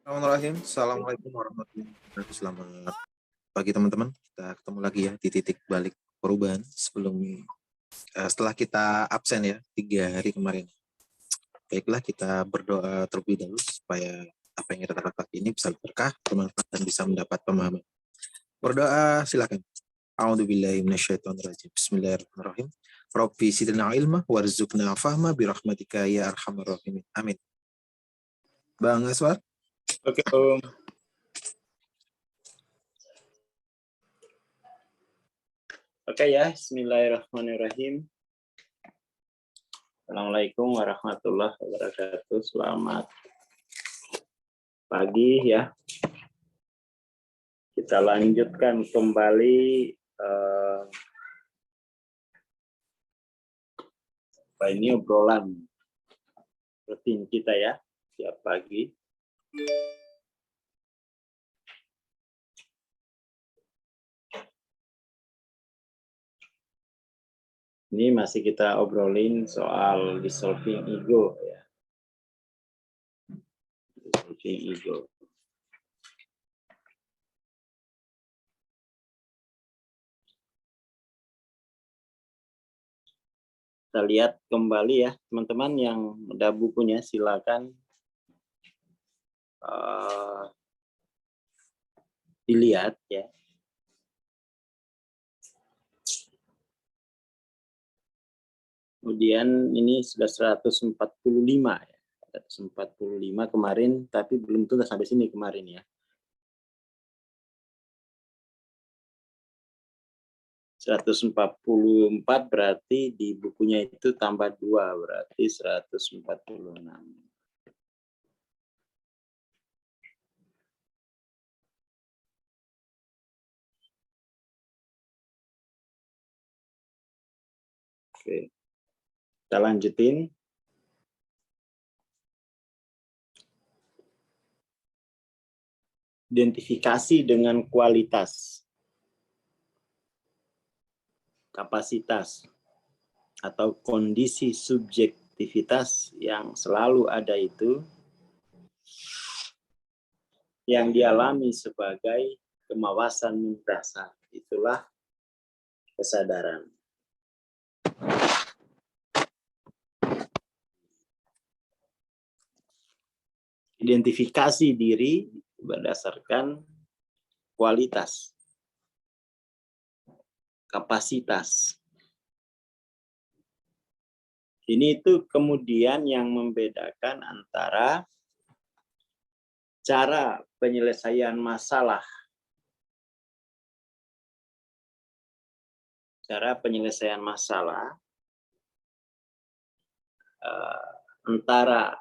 Bismillahirrahmanirrahim. Assalamualaikum warahmatullahi wabarakatuh. Selamat pagi teman-teman. Kita ketemu lagi ya di titik balik perubahan setelah kita absen ya 3 hari kemarin. Baiklah, kita berdoa terlebih dahulu supaya apa yang kita dapat pagi ini bisa berkah, bermanfaat dan bisa mendapat pemahaman. Berdoa silakan. A'udzubillahi minasyaitonirrajim. Bismillahirrahmanirrahim. Rabbi zidna ilma warzuqna fahma birahmatika ya arhamar rahimin. Amin. Bang Aswar. Oke, Om. Oke ya, Bismillahirrahmanirrahim. Assalamualaikum warahmatullahi wabarakatuh. Selamat pagi ya. Kita lanjutkan kembali ini obrolan rutin kita ya tiap pagi. Ini masih kita obrolin soal dissolving ego ya. Dissolving ego. Kita lihat kembali ya, teman-teman yang udah bukunya silakan dilihat ya. Kemudian ini sudah 145 ya. 145 kemarin, tapi belum tuntas sampai sini kemarin ya. (144) berarti di bukunya itu tambah 2, berarti 146. Oke. Kita lanjutin. Identifikasi dengan kualitas, kapasitas, atau kondisi subjektivitas yang selalu ada itu, yang dialami sebagai kemawasan mendasar. Itulah kesadaran. Identifikasi diri berdasarkan kualitas, kapasitas. Ini itu kemudian yang membedakan antara cara penyelesaian masalah. Cara penyelesaian masalah antara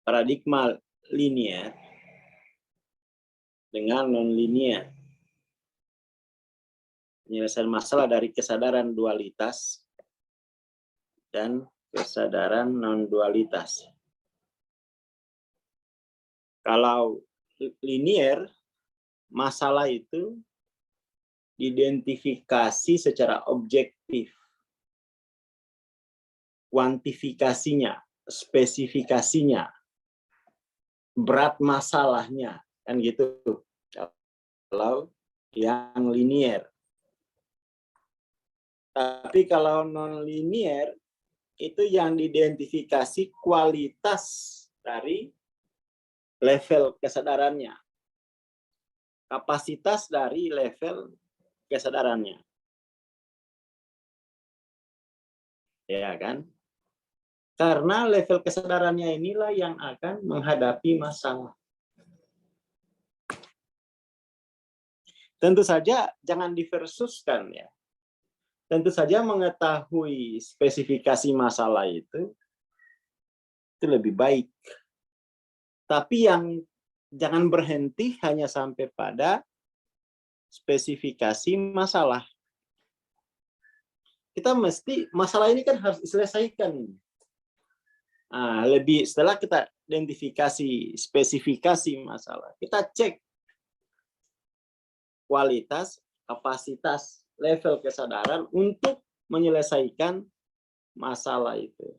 paradigma linear dengan non-linear. Penyelesaian masalah dari kesadaran dualitas dan kesadaran non-dualitas. Kalau linear, masalah itu identifikasi secara objektif, kuantifikasinya, spesifikasinya, berat masalahnya, kan gitu. Kalau yang linear. Tapi kalau non-linear, itu yang diidentifikasi kualitas dari level kesadarannya. Kapasitas dari level kesadarannya. Ya kan? Karena level kesadarannya inilah yang akan menghadapi masalah. Tentu saja jangan diversuskan ya. Tentu saja mengetahui spesifikasi masalah itu lebih baik. Tapi yang jangan berhenti hanya sampai pada spesifikasi masalah. Kita mesti, masalah ini kan harus diselesaikan. Nah, setelah kita identifikasi spesifikasi masalah, kita cek kualitas, kapasitas, level kesadaran untuk menyelesaikan masalah itu.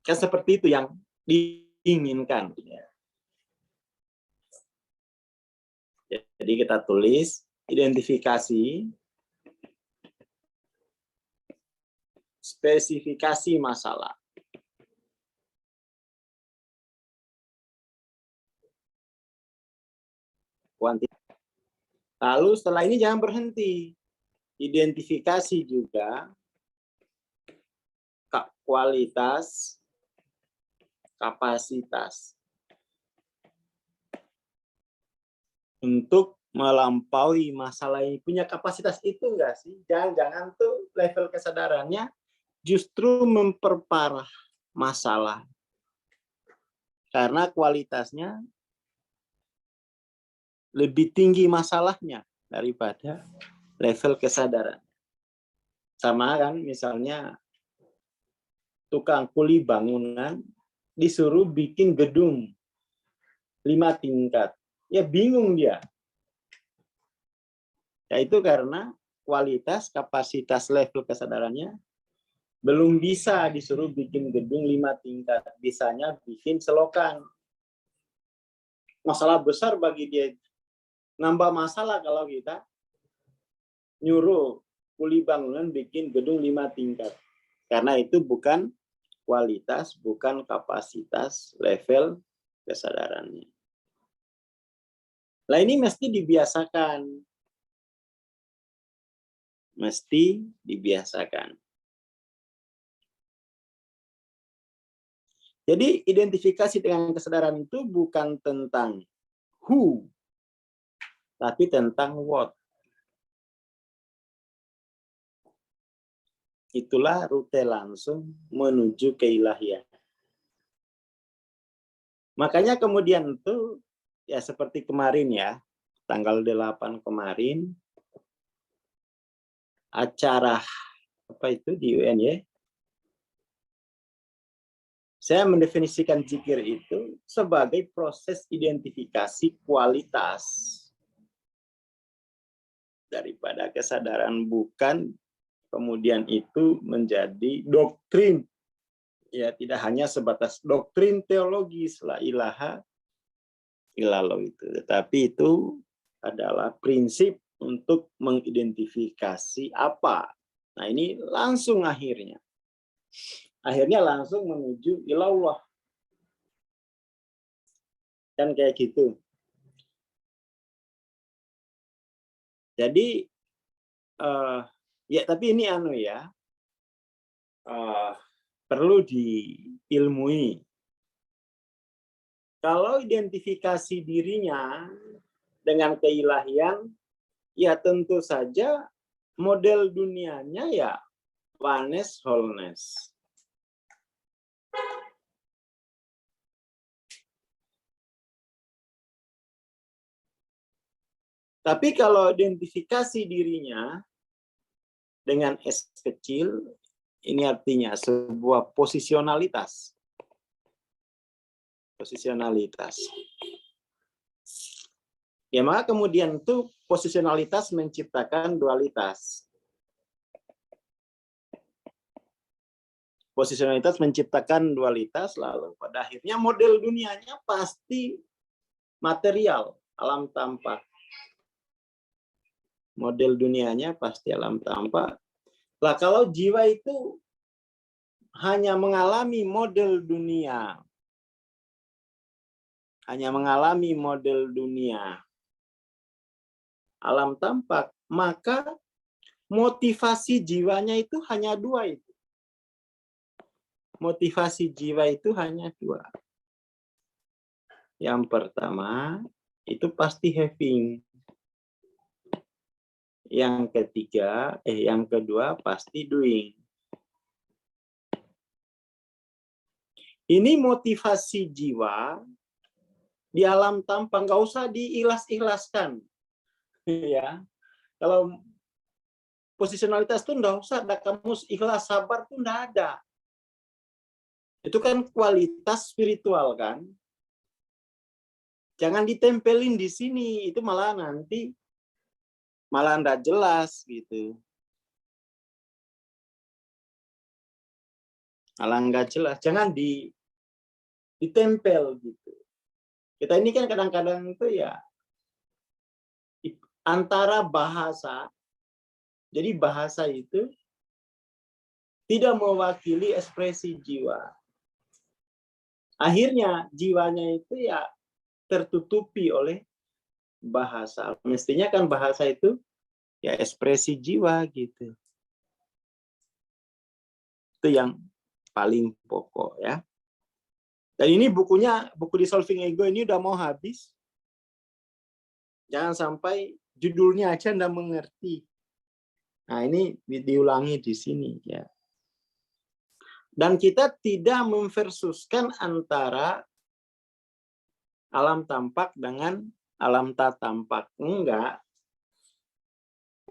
Kan seperti itu yang diinginkan. Jadi kita tulis identifikasi, spesifikasi masalah. Kuantitas. Lalu setelah ini jangan berhenti. Identifikasi juga kualitas, kapasitas. Untuk melampaui masalah ini. Punya kapasitas itu enggak sih? Jangan-jangan tuh level kesadarannya justru memperparah masalah. Karena kualitasnya lebih tinggi masalahnya daripada level kesadaran. Sama kan misalnya tukang kuli bangunan disuruh bikin gedung 5 tingkat. Ya bingung dia. Ya itu karena kualitas, kapasitas, level kesadarannya belum bisa disuruh bikin gedung 5 tingkat. Bisanya bikin selokan. Masalah besar bagi dia. Nambah masalah kalau kita nyuruh kuli bangunan bikin gedung 5 tingkat. Karena itu bukan kualitas, bukan kapasitas, level kesadarannya. Nah ini mesti dibiasakan. Mesti dibiasakan. Jadi identifikasi dengan kesadaran itu bukan tentang who, tapi tentang what. Itulah rute langsung menuju keilahian. Makanya kemudian itu ya seperti kemarin ya, tanggal 8 kemarin, acara apa itu di UNY, saya mendefinisikan zikir itu sebagai proses identifikasi kualitas daripada kesadaran, bukan kemudian itu menjadi doktrin. Ya, tidak hanya sebatas doktrin teologis la ilaha illallah itu, tetapi itu adalah prinsip untuk mengidentifikasi apa. Nah, ini langsung akhirnya langsung menuju ilallah. Kan kayak gitu. Jadi ya tapi ini perlu diilmui. Kalau identifikasi dirinya dengan keilahian, ya tentu saja model dunianya ya oneness, wholeness. Tapi kalau identifikasi dirinya dengan S kecil, ini artinya sebuah posisionalitas. Posisionalitas. Ya, maka kemudian itu posisionalitas menciptakan dualitas. Posisionalitas menciptakan dualitas, lalu pada akhirnya model dunianya pasti material, alam tampak. Model dunianya pasti alam tampak. Lah kalau jiwa itu hanya mengalami model dunia, alam tampak, maka motivasi jiwanya itu hanya 2 itu. Motivasi jiwa itu hanya 2. Yang pertama itu pasti having. Yang kedua pasti doing. Ini motivasi jiwa di alam tampak, nggak usah diilas-ilaskan. Ya, kalau posisionalitas tuh nggak usah ada kamus ikhlas sabar tuh nggak ada. Itu kan kualitas spiritual kan. Jangan ditempelin di sini, itu malah nanti malah nggak jelas gitu. Alangkah jelas, jangan ditempel gitu. Kita ini kan kadang-kadang itu ya antara bahasa, jadi bahasa itu tidak mewakili ekspresi jiwa. Akhirnya jiwanya itu ya tertutupi oleh bahasa. Mestinya kan bahasa itu ya ekspresi jiwa gitu. Itu yang paling pokok ya. Dan ini buku Dissolving Ego ini udah mau habis. Jangan sampai judulnya aja Anda mengerti. Nah, ini diulangi di sini ya. Dan kita tidak memversuskan antara alam tampak dengan alam tak tampak. Enggak.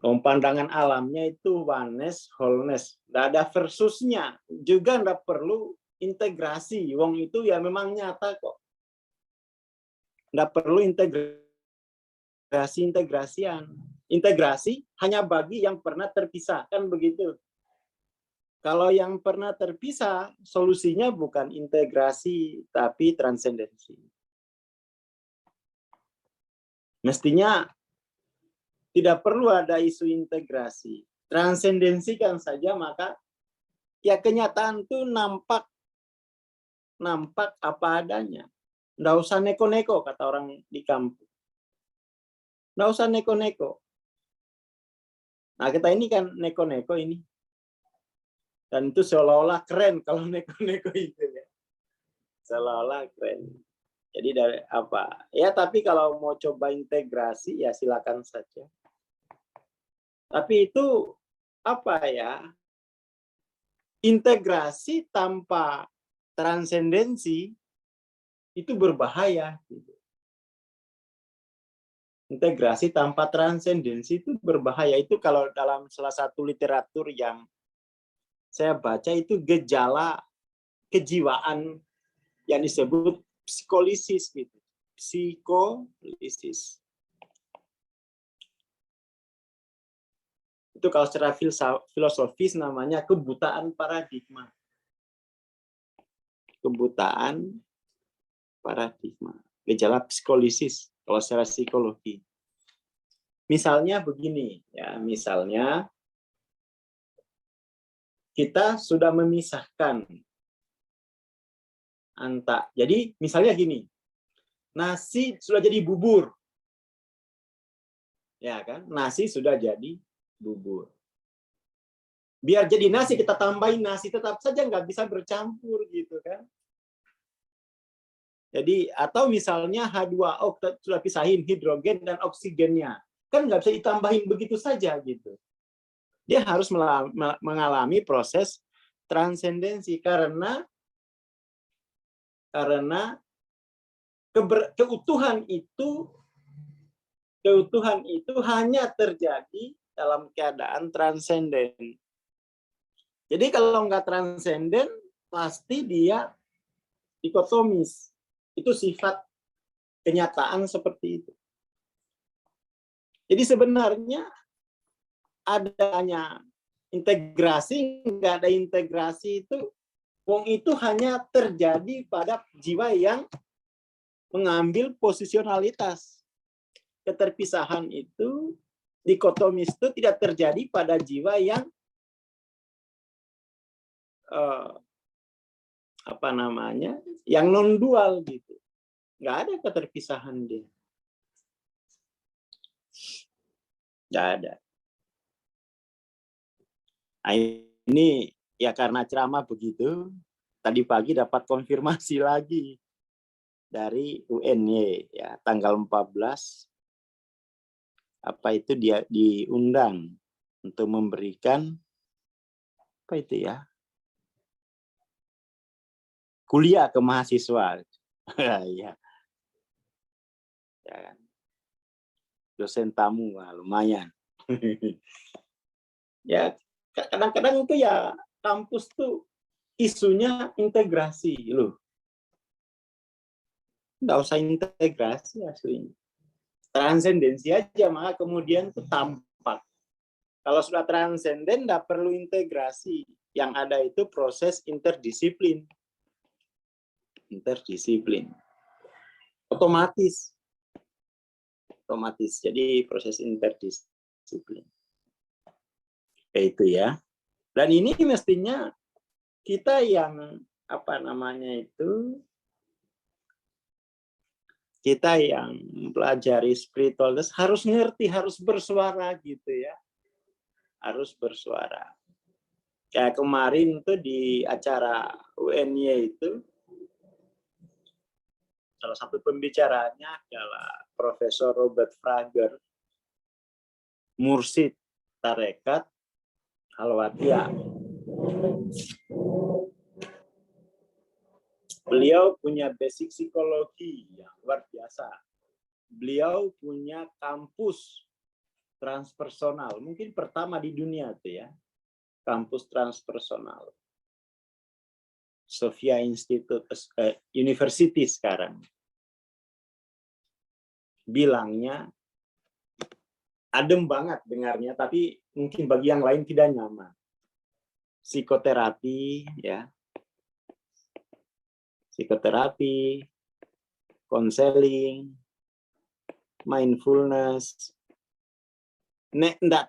Pandangan alamnya itu oneness, wholeness. Tidak ada versusnya. Juga tidak perlu integrasi. Wong itu ya memang nyata kok. Tidak perlu integrasian. Integrasi hanya bagi yang pernah terpisah. Kan begitu. Kalau yang pernah terpisah, solusinya bukan integrasi, tapi transendensi. Mestinya tidak perlu ada isu integrasi. Transendensikan saja, maka ya kenyataan itu nampak apa adanya. Nggak usah neko-neko, kata orang di kampung. Nggak usah neko-neko. Nah, kita ini kan neko-neko ini. Dan itu seolah-olah keren kalau neko-neko itu ya. Seolah-olah keren. Jadi dari apa? Ya, tapi kalau mau coba integrasi ya silakan saja. Tapi itu apa ya? Integrasi tanpa transendensi itu berbahaya. Integrasi tanpa transendensi itu berbahaya. Itu kalau dalam salah satu literatur yang saya baca itu gejala kejiwaan yang disebut psikolisis gitu. Psikolisis. Itu kalau secara filosofis namanya kebutaan paradigma. Kebutaan paradigma. Gejala psikolisis kalau secara psikologi. Misalnya begini, ya, misalnya kita sudah memisahkan jadi misalnya gini, nasi sudah jadi bubur, ya kan? Nasi sudah jadi bubur. Biar jadi nasi kita tambahin nasi, tetap saja nggak bisa bercampur gitu kan? Jadi atau misalnya H2O sudah pisahin hidrogen dan oksigennya, kan nggak bisa ditambahin begitu saja gitu. Dia harus mengalami proses transendensi karena keutuhan itu hanya terjadi dalam keadaan transenden. Jadi kalau nggak transenden, pasti dia dikotomis. Itu sifat kenyataan seperti itu. Jadi sebenarnya adanya integrasi, nggak ada integrasi itu, wong itu hanya terjadi pada jiwa yang mengambil posisionalitas. Keterpisahan itu, dikotomis itu tidak terjadi pada jiwa yang yang non dual gitu. Nggak ada keterpisahan dia. Nggak ada. Nah, ini ya karena ceramah begitu, tadi pagi dapat konfirmasi lagi dari UNY ya, tanggal 14 apa itu dia diundang untuk memberikan apa itu ya? Kuliah ke mahasiswa. Ya. Ya kan. Dosen tamu lumayan. Ya, kadang-kadang itu ya kampus tuh isunya integrasi loh. Nggak usah integrasi aslinya. Transendensi aja, maka kemudian itu tampak. Kalau sudah transenden nggak perlu integrasi. yang ada itu proses interdisiplin. Interdisiplin. Otomatis. Jadi proses interdisiplin. Kayak itu ya. Dan ini mestinya kita yang kita yang mempelajari spiritualitas harus ngerti, harus bersuara gitu ya. Harus bersuara. Kayak kemarin tuh di acara UNY itu, salah satu pembicaranya adalah Profesor Robert Frager, mursyid tarekat Halwatiyah. Beliau punya basic psikologi yang luar biasa. Beliau punya kampus transpersonal, mungkin pertama di dunia tuh ya, kampus transpersonal. Sophia Institute University sekarang. Bilangnya adem banget dengarnya, tapi mungkin bagi yang lain tidak nyaman. Psikoterapi, ya, psikoterapi, konseling, mindfulness, tidak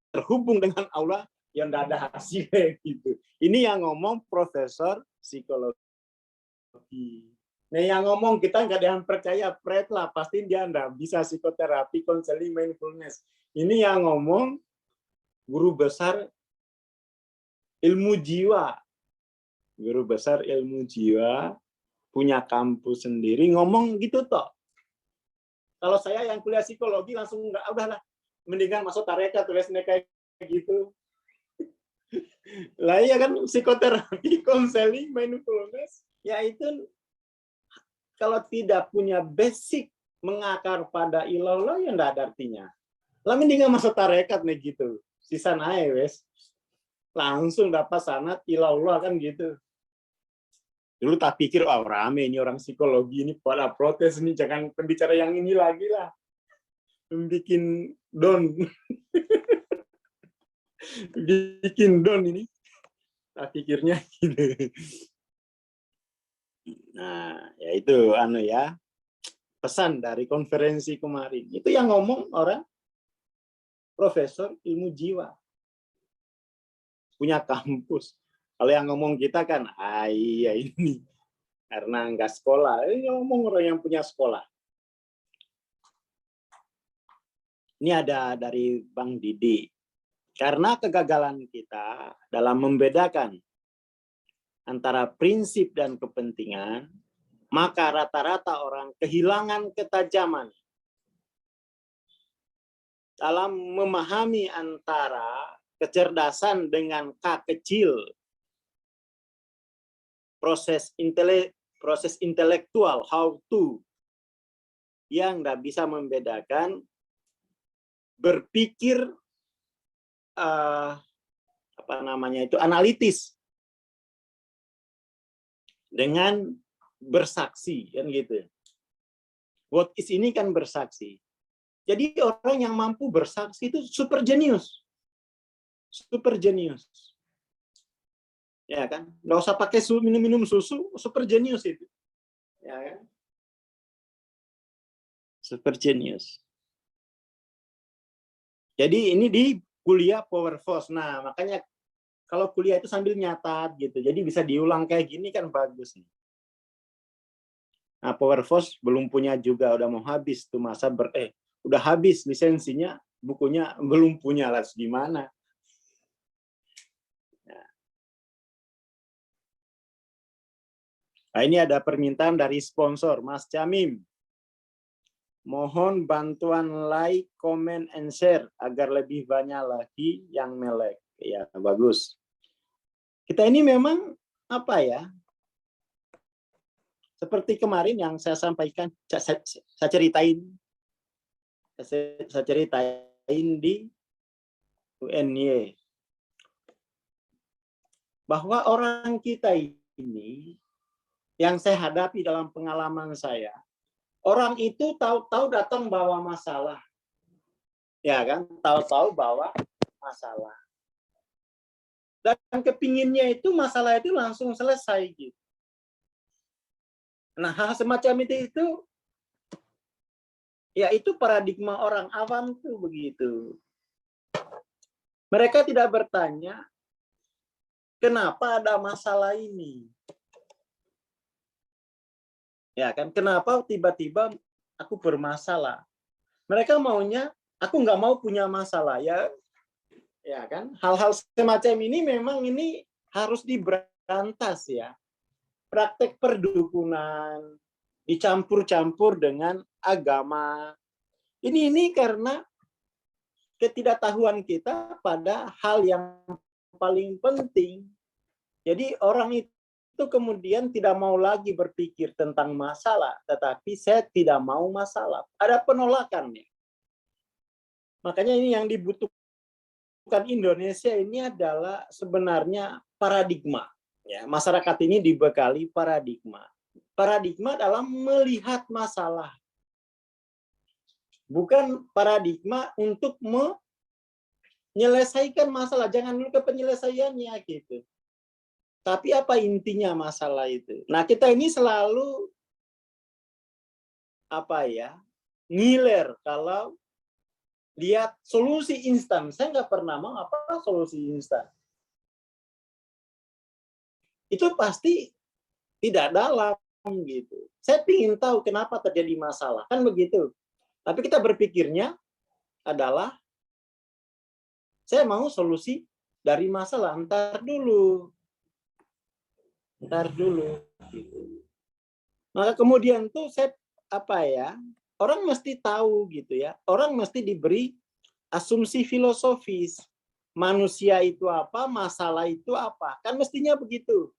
terhubung dengan Allah yang tidak ada hasilnya gitu. Ini yang ngomong profesor psikologi. Nah, yang ngomong kita nggak ada yang percaya, pret lah, pasti dia nggak bisa psikoterapi, konseling, mindfulness. Ini yang ngomong guru besar ilmu jiwa. Guru besar ilmu jiwa, punya kampus sendiri, ngomong gitu toh. Kalau saya yang kuliah psikologi langsung nggak, udahlah, mendingan masuk tarekat, tulisnya kayak gitu. Lah ya kan, psikoterapi, konseling, mindfulness, ya itu kalau tidak punya basic mengakar pada ilallah ya enggak ada artinya. Lah mendingan masuk tarekat nih gitu. Sisa naik wes. Langsung dapat sanad ilallah kan gitu. Dulu tak pikir, oh rame ini orang psikologi ini pada protes nih, jangan pembicara yang ini lagi lah. Bikin down. Bikin down ini. Tak pikirnya gitu. Nah, ya itu ya. Pesan dari konferensi kemarin. Itu yang ngomong orang profesor ilmu jiwa. Punya kampus. Kalau yang ngomong kita kan, iya ini. Karena enggak sekolah. Ini ngomong orang yang punya sekolah. Ini ada dari Bang Didi. Karena kegagalan kita dalam membedakan antara prinsip dan kepentingan, maka rata-rata orang kehilangan ketajaman dalam memahami antara kecerdasan dengan K kecil, proses intelektual, how to, yang nggak bisa membedakan berpikir analitis dengan bersaksi, kan gitu. What is ini kan bersaksi. Jadi orang yang mampu bersaksi itu super jenius. Super jenius. Ya kan? Nggak usah pakai minum susu, super jenius itu. Ya kan? Super jenius. Jadi ini di kuliah Power Force. Nah, makanya kalau kuliah itu sambil nyatat gitu. Jadi bisa diulang kayak gini kan bagus nih. Nah, Power Force belum punya juga, udah mau habis tuh masa udah habis lisensinya, bukunya belum punya, lah gimana? Nah, ini ada permintaan dari sponsor, Mas Camim. Mohon bantuan like, comment, and share agar lebih banyak lagi yang melek. Ya, bagus. Kita ini memang seperti kemarin yang saya sampaikan, saya ceritain di UNY. Bahwa orang kita ini, yang saya hadapi dalam pengalaman saya, orang itu tahu-tahu datang bawa masalah. Ya kan, tahu-tahu bawa masalah. Dan kepinginnya itu masalah itu langsung selesai gitu. Nah, hal semacam itu ya itu paradigma orang awam tuh begitu. Mereka tidak bertanya kenapa ada masalah ini. Ya kan, kenapa tiba-tiba aku bermasalah? Mereka maunya aku nggak mau punya masalah ya kan. Hal-hal semacam ini memang ini harus diberantas ya. Praktek perdukunan dicampur-campur dengan agama. Ini karena ketidaktahuan kita pada hal yang paling penting. Jadi orang itu kemudian tidak mau lagi berpikir tentang masalah, tetapi saya tidak mau masalah. Ada penolakannya. Makanya ini yang dibutuhkan Indonesia ini adalah sebenarnya paradigma. Ya, masyarakat ini dibekali paradigma. Paradigma dalam melihat masalah. Bukan paradigma untuk menyelesaikan masalah. Jangan dulu ke penyelesaiannya gitu. Tapi apa intinya masalah itu? Nah, kita ini selalu ngiler kalau lihat solusi instan. Saya nggak pernah mau apa solusi instan. Itu pasti tidak dalam gitu. Saya ingin tahu kenapa terjadi masalah, kan begitu. Tapi kita berpikirnya adalah saya mau solusi dari masalah. Ntar dulu. Gitu. Maka kemudian tuh saya orang mesti tahu gitu ya. Orang mesti diberi asumsi filosofis. Manusia itu apa, masalah itu apa. Kan mestinya begitu.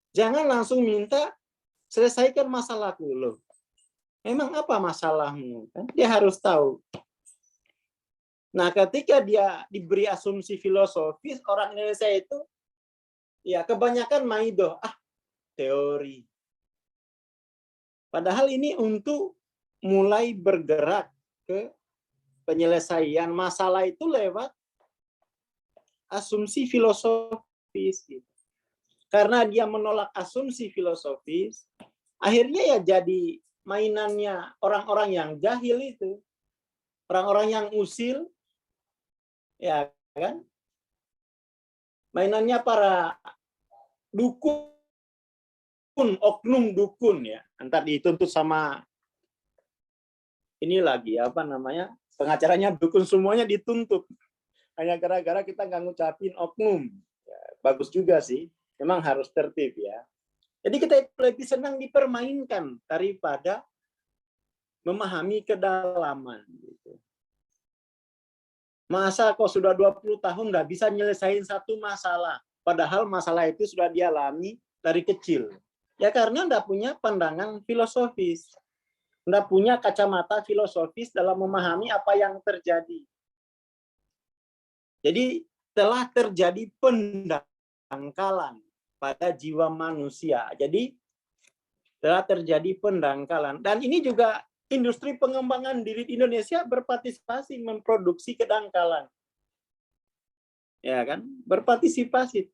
Jangan langsung minta selesaikan masalahku loh. Memang apa masalahmu? Kan dia harus tahu. Nah, ketika dia diberi asumsi filosofis, orang Indonesia itu ya kebanyakan maido, teori. Padahal ini untuk mulai bergerak ke penyelesaian masalah itu lewat asumsi filosofis. Karena dia menolak asumsi filosofis, akhirnya ya jadi mainannya orang-orang yang jahil itu. Orang-orang yang usil, ya kan? Mainannya para dukun, oknum dukun ya. Entar dituntut sama ini lagi pengacaranya dukun, semuanya dituntut. Hanya gara-gara kita nggak ngucapin oknum. Ya, bagus juga sih. Memang harus tertib ya. Jadi kita lebih senang dipermainkan daripada memahami kedalaman. Gitu. Masa kok sudah 20 tahun nggak bisa nyelesain satu masalah. Padahal masalah itu sudah dialami dari kecil. Ya karena nggak punya pandangan filosofis. Nggak punya kacamata filosofis dalam memahami apa yang terjadi. Jadi telah terjadi pendangkalan pada jiwa manusia. Jadi telah terjadi pendangkalan. Dan ini juga industri pengembangan diri Indonesia berpartisipasi memproduksi kedangkalan. Ya kan? Berpartisipasi.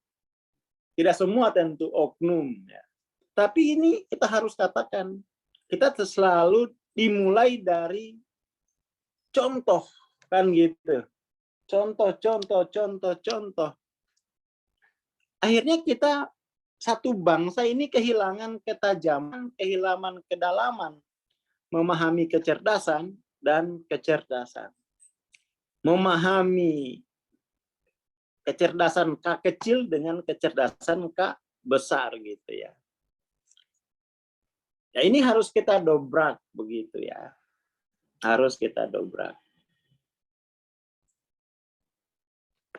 Tidak semua tentu oknum. Ya. Tapi ini kita harus katakan, kita selalu dimulai dari contoh. Kan gitu. Contoh. Akhirnya kita satu bangsa ini kehilangan ketajaman, kehilangan kedalaman, memahami kecerdasan dan kecerdasan. Memahami kecerdasan K kecil dengan kecerdasan K besar gitu ya. Ya ini harus kita dobrak begitu ya. Harus kita dobrak.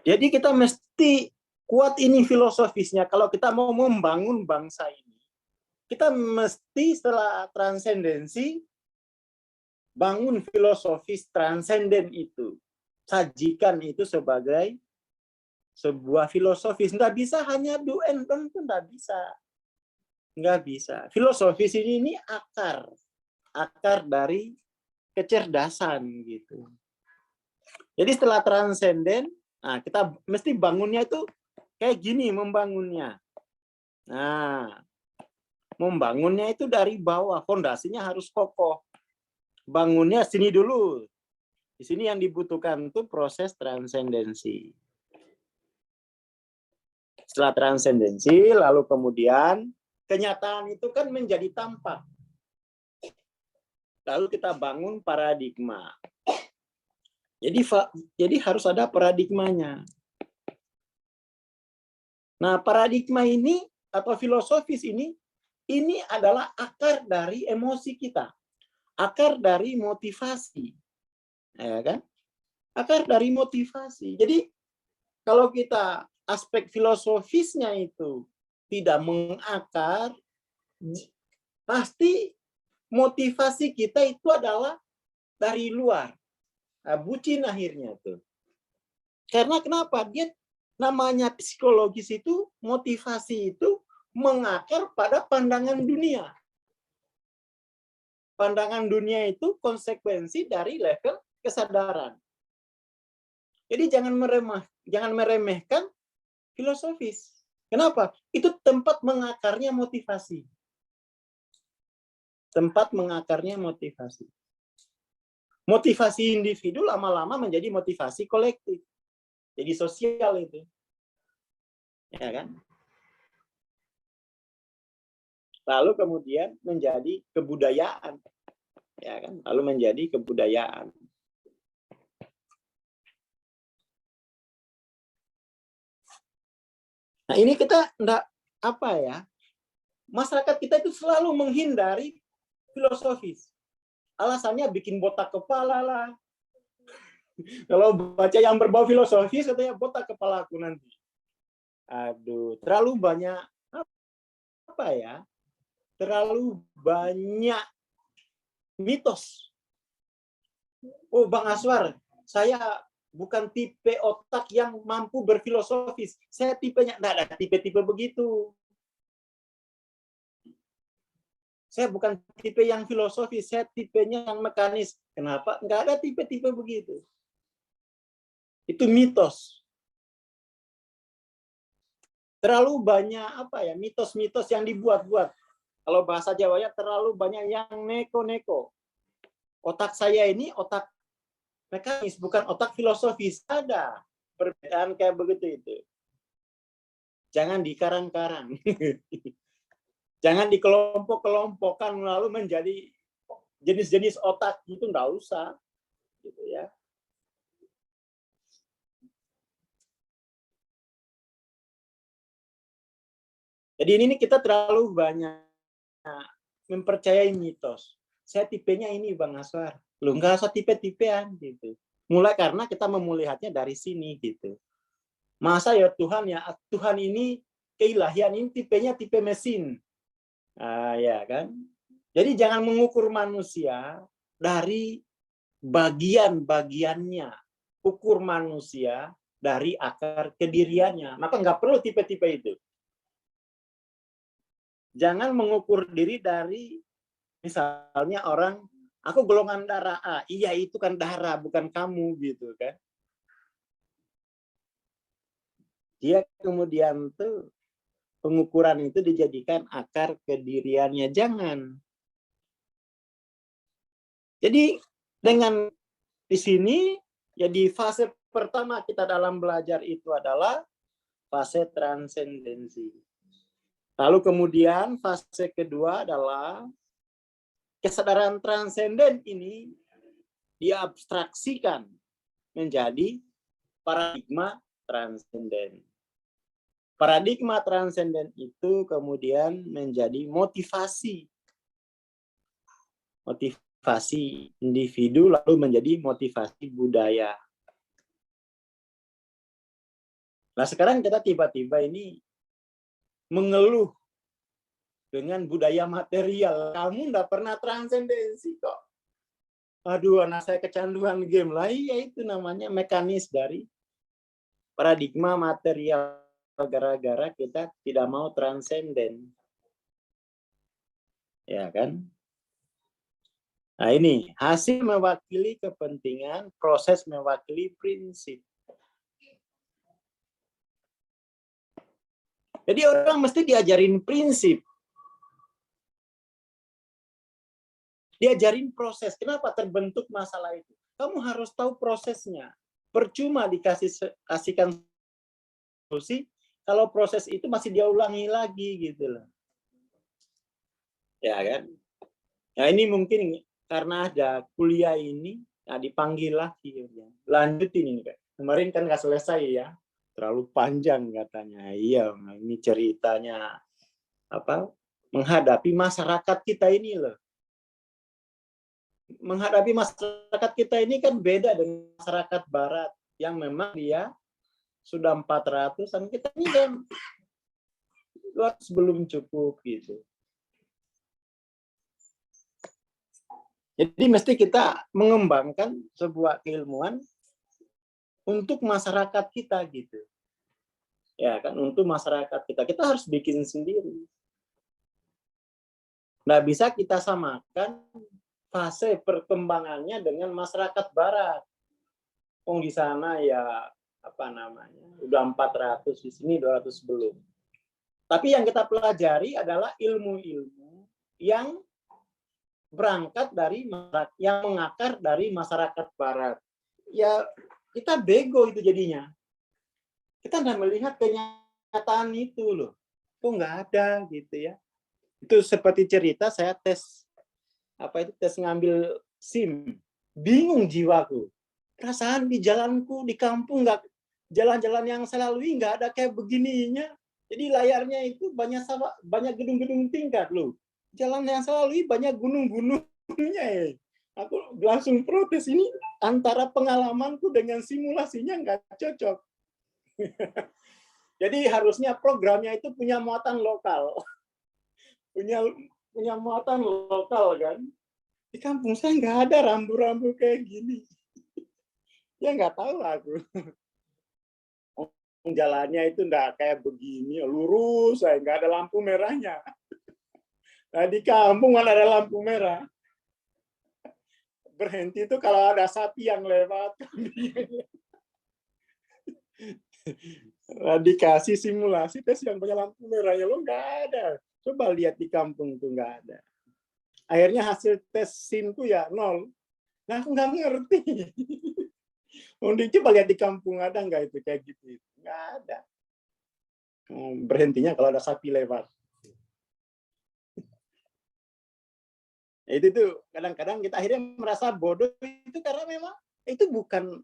Jadi kita mesti kuat ini filosofisnya. Kalau kita mau membangun bangsa ini, kita mesti setelah transendensi, bangun filosofis transenden itu. Sajikan itu sebagai sebuah filosofis. Nggak bisa hanya do and don't, itu nggak bisa. Nggak bisa. Filosofis ini akar. Akar dari kecerdasan gitu. Jadi setelah transenden, nah kita mesti bangunnya itu kayak gini membangunnya. Nah, membangunnya itu dari bawah, fondasinya harus kokoh. Bangunnya sini dulu. Di sini yang dibutuhkan itu proses transendensi. Setelah transendensi, lalu kemudian kenyataan itu kan menjadi tampak. Lalu kita bangun paradigma. Jadi harus ada paradigmanya. Nah, paradigma ini atau filosofis ini adalah akar dari emosi kita. Akar dari motivasi. Ya kan? Akar dari motivasi. Jadi kalau kita aspek filosofisnya itu tidak mengakar, pasti motivasi kita itu adalah dari luar. Nah, bucin akhirnya tuh. Karena kenapa? Dia namanya psikologis itu, motivasi itu mengakar pada pandangan dunia. Pandangan dunia itu konsekuensi dari level kesadaran. Jadi jangan meremehkan filosofis. Kenapa? Itu tempat mengakarnya motivasi. Tempat mengakarnya motivasi. Motivasi individu lama-lama menjadi motivasi kolektif. Jadi sosial itu. Ya kan? Lalu kemudian menjadi kebudayaan. Ya kan? Lalu menjadi kebudayaan. Nah, ini kita enggak apa ya? Masyarakat kita itu selalu menghindari filosofis. Alasannya bikin botak kepala lah. Kalau baca yang berbau filosofis katanya botak kepala aku nanti. Aduh, terlalu banyak apa ya? Terlalu banyak mitos. Oh, Bang Aswar, saya bukan tipe otak yang mampu berfilosofis. Saya tipenya, enggak ada tipe-tipe begitu. Saya bukan tipe yang filosofis, saya tipenya yang mekanis. Kenapa? Enggak ada tipe-tipe begitu. Itu mitos. Terlalu banyak apa ya, mitos-mitos yang dibuat-buat. Kalau bahasa Jawanya terlalu banyak yang neko-neko. Otak saya ini otak mekanis, bukan otak filosofis. Ada perbedaan kayak begitu itu. Jangan dikarang-karang. Jangan dikelompok-kelompokkan lalu menjadi jenis-jenis otak itu, enggak usah. Gitu ya. Jadi ini kita terlalu banyak mempercayai mitos. Saya tipenya ini Bang Aswar. Lu nggak usah tipe-tipean gitu. Mulai karena kita melihatnya dari sini gitu. Masa ya Tuhan ini keilahian ini tipenya tipe mesin. Ya kan? Jadi jangan mengukur manusia dari bagian-bagiannya. Ukur manusia dari akar kediriannya. Maka nggak perlu tipe-tipe itu. Jangan mengukur diri dari misalnya orang, aku golongan darah A. Iya, itu kan darah, bukan kamu gitu kan. Dia kemudian tuh pengukuran itu dijadikan akar kediriannya. Jangan. Jadi dengan di sini ya di fase pertama kita dalam belajar itu adalah fase transendensi. Lalu kemudian fase kedua adalah kesadaran transenden ini diabstraksikan menjadi paradigma transenden. Paradigma transenden itu kemudian menjadi motivasi. Motivasi individu lalu menjadi motivasi budaya. Nah, sekarang kita tiba-tiba ini mengeluh dengan budaya material. Kamu enggak pernah transendensi kok. Aduh, anak saya kecanduan game lah. Ya itu namanya mekanis dari paradigma material. Gara-gara kita tidak mau transenden. Ya kan? Nah ini, hasil mewakili kepentingan, proses mewakili prinsip. Jadi orang mesti diajarin prinsip. Diajarin proses. Kenapa terbentuk masalah itu? Kamu harus tahu prosesnya. Percuma kasihkan solusi kalau proses itu masih diulangi lagi gitu loh. Ya kan? Nah ini mungkin karena ada kuliah ini, nah dipanggil lagi. Lanjutin ini. Kemarin kan nggak selesai ya. Terlalu panjang katanya. Iya, ini ceritanya apa? Menghadapi masyarakat kita ini loh. Menghadapi masyarakat kita ini kan beda dengan masyarakat barat yang memang dia sudah 400-an, kita ini kan belum cukup gitu. Jadi mesti kita mengembangkan sebuah keilmuan untuk masyarakat kita gitu. Ya kan, untuk masyarakat kita. Kita harus bikin sendiri. Nggak bisa kita samakan fase perkembangannya dengan masyarakat barat. Oh di sana ya apa namanya, udah 400, di sini 200 belum. Tapi yang kita pelajari adalah ilmu-ilmu yang berangkat dari yang mengakar dari masyarakat barat. Ya kita bego itu jadinya. Kita nggak melihat kenyataan itu loh. Kok nggak ada gitu ya. Itu seperti cerita saya tes tes ngambil SIM. Bingung jiwaku. Perasaan di jalanku di kampung nggak, jalan-jalan yang saya lalui nggak ada kayak begininya. Jadi layarnya itu banyak gedung-gedung tingkat loh. Jalan yang saya lalui banyak gunung-gunungnya ya. Aku langsung protes, ini antara pengalamanku dengan simulasinya nggak cocok. Jadi harusnya programnya itu punya muatan lokal. punya muatan lokal kan. Di kampung saya nggak ada rambu-rambu kayak gini. Ya nggak tahu aku. Jalannya itu nggak kayak begini, lurus, saya nggak ada lampu merahnya. Nah di kampung mana ada lampu merah. Berhenti itu kalau ada sapi yang lewat. Nah, dikasih simulasi tes yang punya lampu merahnya, lo nggak ada. Coba lihat di kampung tuh nggak ada. Akhirnya hasil tes SIM-ku ya 0. Nah aku nggak ngerti. Coba lihat di kampung ada nggak itu kayak gitu? Nggak ada. Berhentinya kalau ada sapi lewat. Itu tuh kadang-kadang kita akhirnya merasa bodoh itu karena memang itu bukan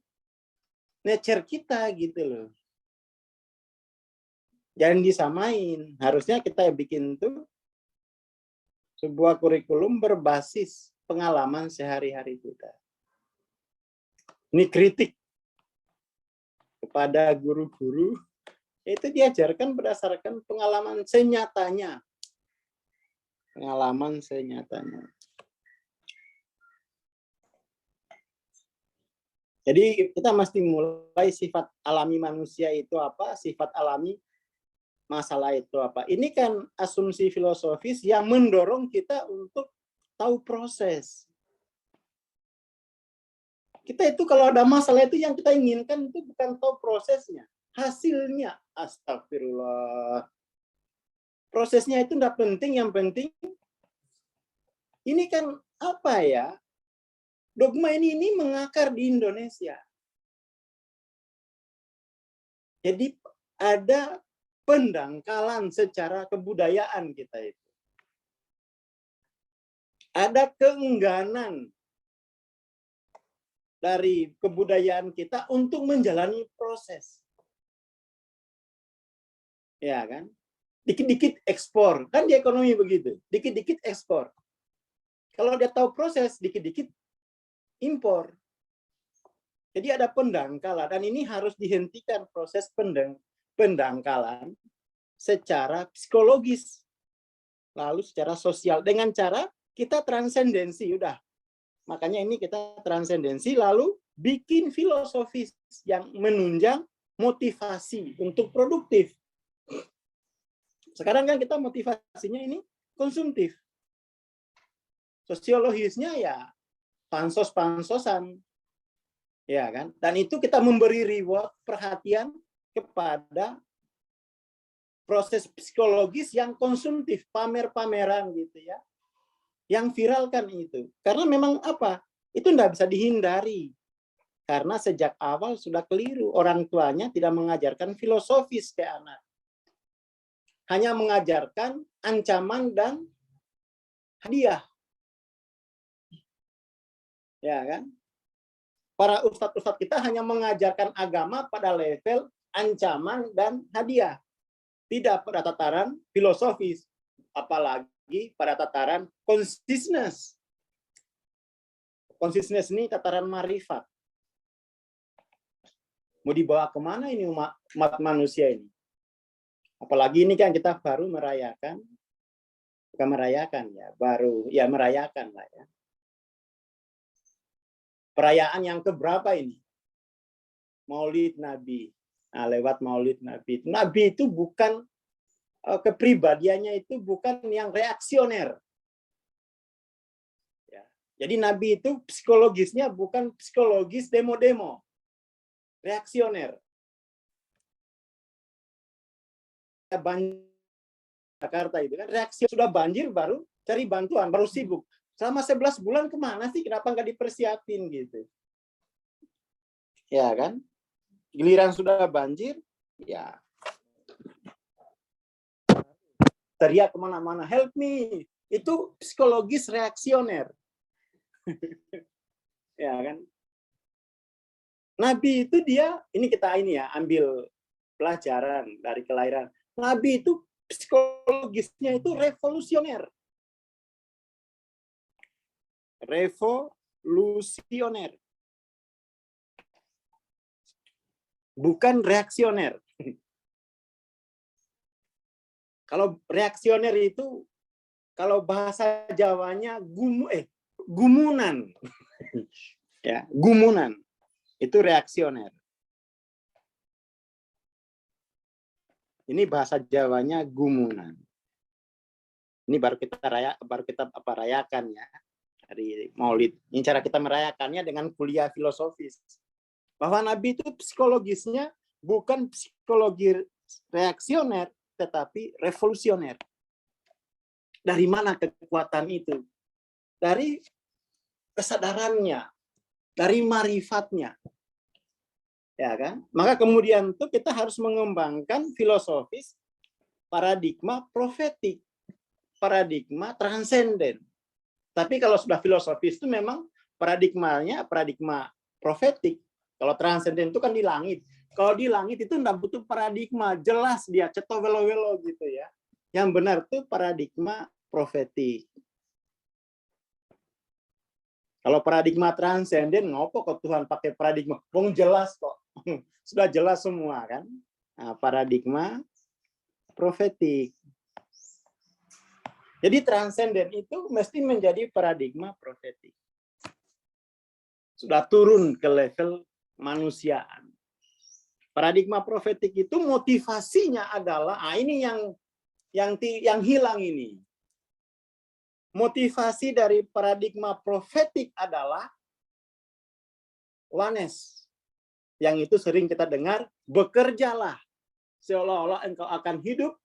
nature kita gitu loh. Jangan disamain. Harusnya kita bikin tuh sebuah kurikulum berbasis pengalaman sehari-hari kita. Ini kritik kepada guru-guru, itu diajarkan berdasarkan pengalaman senyatanya. Pengalaman senyatanya. Jadi kita mesti mulai sifat alami manusia itu apa, sifat alami masalah itu apa. Ini kan asumsi filosofis yang mendorong kita untuk tahu proses. Kita itu kalau ada masalah itu yang kita inginkan itu bukan tahu prosesnya, hasilnya. Astagfirullah. Prosesnya itu tidak penting, yang penting ini kan apa ya? Dogma ini mengakar di Indonesia. Jadi ada pendangkalan secara kebudayaan kita itu. Ada keengganan dari kebudayaan kita untuk menjalani proses. Ya kan? Dikit-dikit ekspor. Kan di ekonomi begitu. Dikit-dikit ekspor. Kalau dia tahu proses, dikit-dikit impor. Jadi ada pendangkalan, dan ini harus dihentikan proses pendangkalan secara psikologis, lalu secara sosial, dengan cara kita transendensi, udah. Makanya ini kita transendensi, lalu bikin filosofis yang menunjang motivasi untuk produktif. Sekarang kan kita motivasinya ini konsumtif. Sosiologisnya ya pansos-pansosan, ya kan? Dan itu kita memberi reward, perhatian kepada proses psikologis yang konsumtif, pamer-pameran gitu ya. Yang viralkan itu. Karena memang apa? Itu tidak bisa dihindari. Karena sejak awal sudah keliru. Orang tuanya tidak mengajarkan filosofis ke anak. Hanya mengajarkan ancaman dan hadiah. Ya kan? Para ustadz-ustadz kita hanya mengajarkan agama pada level ancaman dan hadiah. Tidak pada tataran filosofis. Apalagi pada tataran consciousness. Consciousness ini tataran marifat. Mau dibawa kemana ini umat manusia ini? Apalagi ini kan kita baru merayakan, bukan merayakan ya, baru ya merayakan lah ya. Perayaan yang keberapa ini? Maulid Nabi. Nah, lewat Maulid Nabi. Nabi itu bukan kepribadiannya itu bukan yang reaksioner. Ya. Jadi Nabi itu psikologisnya bukan psikologis demo-demo. Reaksioner. Banjir Jakarta itu kan reaksi sudah banjir baru cari bantuan, baru sibuk. Selama 11 bulan kemana sih? Kenapa nggak dipersiapin gitu? Ya kan? Giliran sudah banjir, ya teriak kemana-mana, help me. Itu psikologis reaksioner. Ya kan? Nabi itu dia, ini kita ya, ambil pelajaran dari kelahiran. Nabi itu psikologisnya itu revolusioner. Revolusioner. Bukan reaksioner. Kalau reaksioner itu, kalau bahasa Jawanya gumunan. Ya, gumunan. Itu reaksioner. Ini bahasa Jawanya gumunan. Ini baru kita rayakan ya hari Maulid. Ini cara kita merayakannya dengan kuliah filosofis. Bahwa Nabi itu psikologisnya bukan psikologi reaksioner, tetapi revolusioner. Dari mana kekuatan itu? Dari kesadarannya, dari marifatnya. Ya kan? Maka kemudian tuh kita harus mengembangkan filosofis paradigma profetik, paradigma transenden. Tapi kalau sudah filosofis itu memang paradigmanya paradigma profetik. Kalau transenden itu kan di langit. Kalau di langit itu enggak butuh paradigma, jelas dia ceto welo-welo gitu ya. Yang benar tuh paradigma profetik. Kalau paradigma transenden, ngopo kok Tuhan pakai paradigma? Wong jelas kok. Sudah jelas semua kan. Nah, paradigma profetik. Jadi transenden itu mesti menjadi paradigma profetik. Sudah turun ke level manusiaan. Paradigma profetik itu motivasinya adalah, ini yang hilang ini. Motivasi dari paradigma profetik adalah wanes. Yang itu sering kita dengar, bekerjalah seolah-olah engkau akan hidup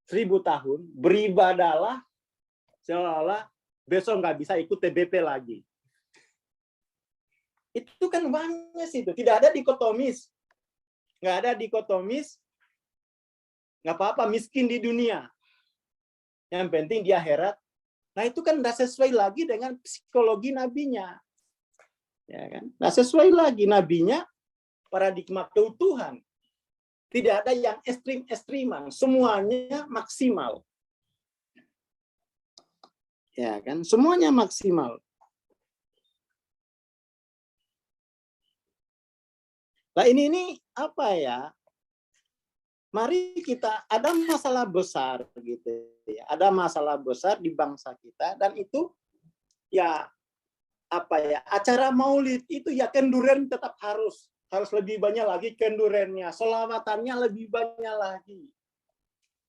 1000 tahun, beribadalah seolah-olah besok nggak bisa ikut TBP lagi. Itu kan wanes itu, tidak ada dikotomis. Nggak ada dikotomis, nggak apa-apa miskin di dunia. Yang penting di akhirat. Nah itu kan nggak sesuai lagi dengan psikologi nabinya. Ya kan? Nggak sesuai lagi nabinya, paradigma keutuhan. Tidak ada yang ekstrim-ekstriman, semuanya maksimal. Ya kan? Semuanya maksimal. Nah ini apa ya? Mari kita ada masalah besar gitu ya. Ada masalah besar di bangsa kita dan itu ya apa ya? Acara Maulid itu ya kenduren tetap harus lebih banyak lagi kendurennya, selawatannya lebih banyak lagi.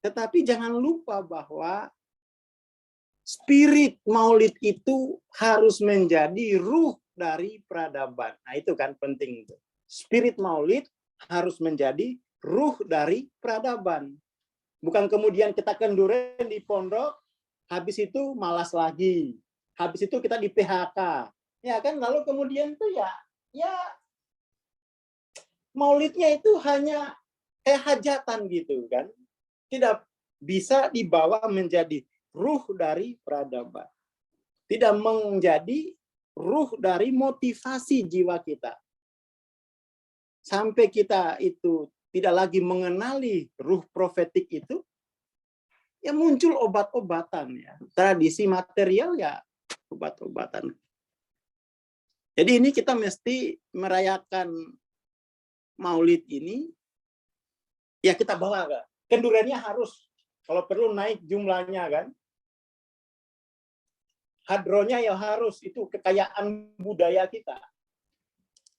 Tetapi jangan lupa bahwa spirit Maulid itu harus menjadi ruh dari peradaban. Nah, itu kan penting. Spirit Maulid harus menjadi ruh dari peradaban. Bukan kemudian kita kenduren di pondok, habis itu malas lagi. Habis itu kita di PHK. Ya kan, lalu kemudian tuh ya maulidnya itu hanya kayak hajatan gitu kan. Tidak bisa dibawa menjadi ruh dari peradaban. Tidak menjadi ruh dari motivasi jiwa kita. Sampai kita itu tidak lagi mengenali ruh profetik itu, ya muncul obat-obatan ya. Tradisi material ya obat-obatan. Jadi ini kita mesti merayakan Maulid ini, ya kita bawa kan. Kendurannya harus, kalau perlu naik jumlahnya kan. Hadronya ya harus, itu kekayaan budaya kita.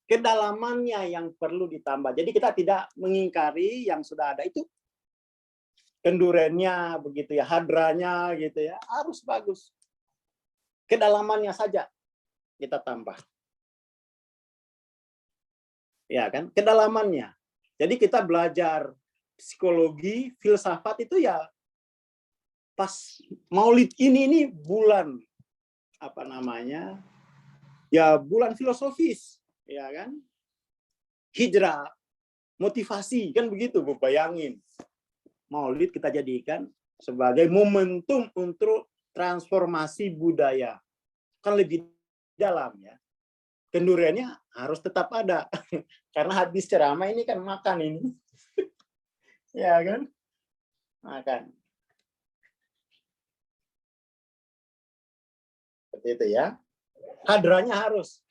Kedalamannya yang perlu ditambah. Jadi kita tidak mengingkari yang sudah ada itu. Kendurennya begitu ya, hadranya gitu ya, harus bagus. Kedalamannya saja kita tambah. Ya kan, kedalamannya. Jadi kita belajar psikologi, filsafat itu ya pas Maulid ini bulan apa namanya? Ya bulan filosofis, ya kan? Hijrah, motivasi, kan begitu, Bu, bayangin. Maulid kita jadikan sebagai momentum untuk transformasi budaya. Kan lebih dalam ya. Kenduriannya harus tetap ada. Karena habis ceramah ini kan makan ini. Ya kan? Makan. Seperti itu ya. Hadranya harus.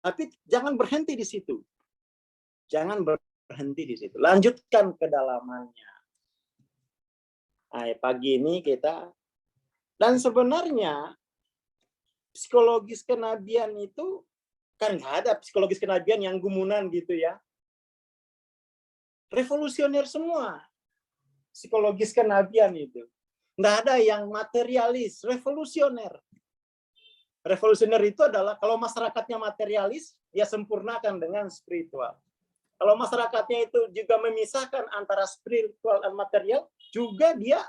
Tapi jangan berhenti di situ. Jangan berhenti di situ. Lanjutkan kedalamannya. Nah, pagi ini kita, dan sebenarnya psikologis kenabian itu kan nggak ada psikologis kenabian yang gumunan gitu ya. Revolusioner semua psikologis kenabian itu. Nggak ada yang materialis, revolusioner. Revolusioner itu adalah kalau masyarakatnya materialis, dia sempurnakan dengan spiritual. Kalau masyarakatnya itu juga memisahkan antara spiritual dan material, juga dia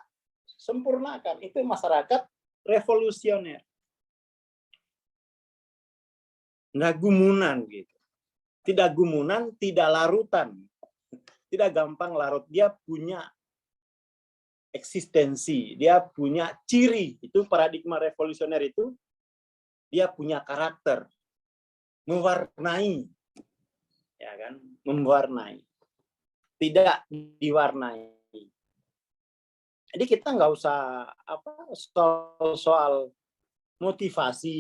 sempurnakan. Itu masyarakat revolusioner. Nggak gumunan gitu. Tidak gumunan, tidak larutan. Tidak gampang larut. Dia punya eksistensi, dia punya ciri. Itu paradigma revolusioner itu, dia punya karakter. Mewarnai. Ya kan? Mewarnai. Tidak diwarnai. Jadi kita nggak usah soal motivasi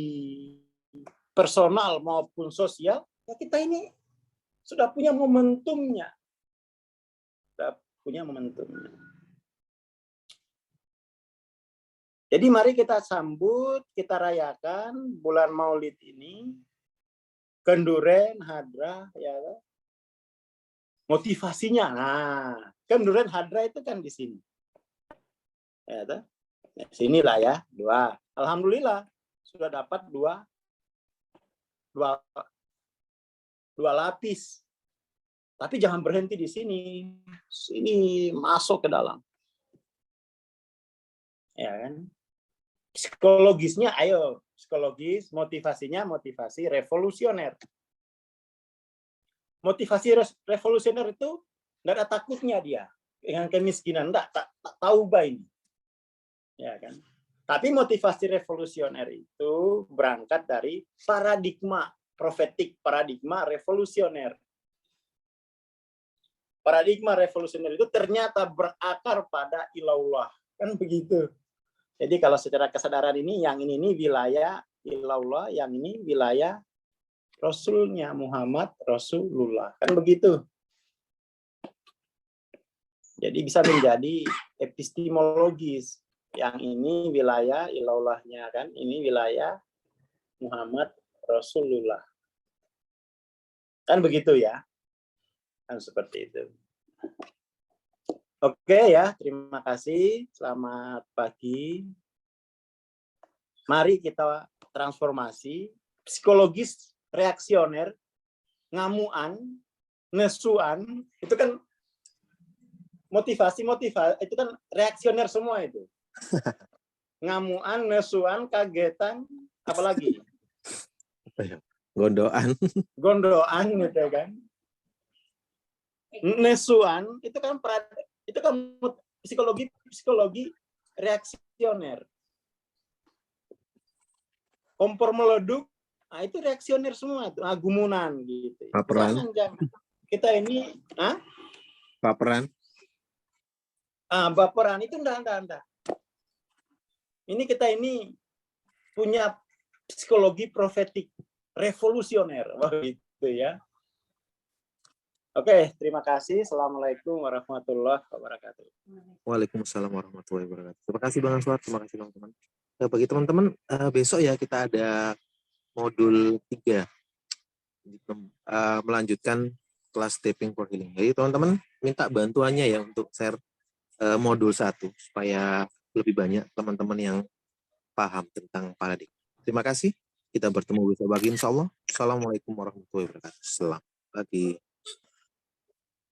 personal maupun sosial, ya kita ini sudah punya momentumnya. Sudah punya momentumnya. Jadi mari kita sambut, kita rayakan bulan Maulid ini, kenduren, hadrah, ya. Motivasinya, nah, kenduren hadrah itu kan di sini. Ya, sinilah ya, 2. Alhamdulillah sudah dapat dua lapis. Tapi jangan berhenti di sini. Ini masuk ke dalam. Ya kan? Psikologisnya, ayo, psikologis, motivasinya motivasi revolusioner. Motivasi revolusioner itu enggak ada takutnya dia dengan kemiskinan, enggak, tak taubah ini. Ya kan? Tapi motivasi revolusioner itu berangkat dari paradigma profetik, paradigma revolusioner. Paradigma revolusioner itu ternyata berakar pada ilallah. Kan begitu. Jadi kalau secara kesadaran ini, yang ini wilayah ilallah, yang ini wilayah Rasulnya Muhammad Rasulullah. Kan begitu. Jadi bisa menjadi epistemologis. Yang ini wilayah ilallahnya kan, ini wilayah Muhammad Rasulullah. Kan begitu ya. Kan seperti itu. Oke ya, terima kasih. Selamat pagi. Mari kita transformasi psikologis reaksioner, ngamuan, nesuan, itu kan motivasi itu kan reaksioner semua itu. Ngamuan, nesuan, kagetan, apalagi Gondoan. gondoan gitu kan. Nesuan itu kan psikologi reaksioner. Kompor meleduk, nah itu reaksioner semua itu, gumunan gitu. Baperan. Jangan. Kita ini, Baperan. Baperan itu enggak. Ini kita ini punya psikologi profetik revolusioner, begitu ya. Oke, terima kasih. Assalamualaikum warahmatullahi wabarakatuh. Waalaikumsalam warahmatullahi wabarakatuh. Terima kasih Bang Answar, terima kasih teman-teman. Bagi teman-teman, besok ya kita ada modul 3 melanjutkan kelas Tapping for Healing. Jadi teman-teman minta bantuannya ya untuk share modul 1 supaya lebih banyak teman-teman yang paham tentang paradigma. Terima kasih. Kita bertemu besok pagi insya Allah. Assalamualaikum warahmatullahi wabarakatuh. Selamat pagi.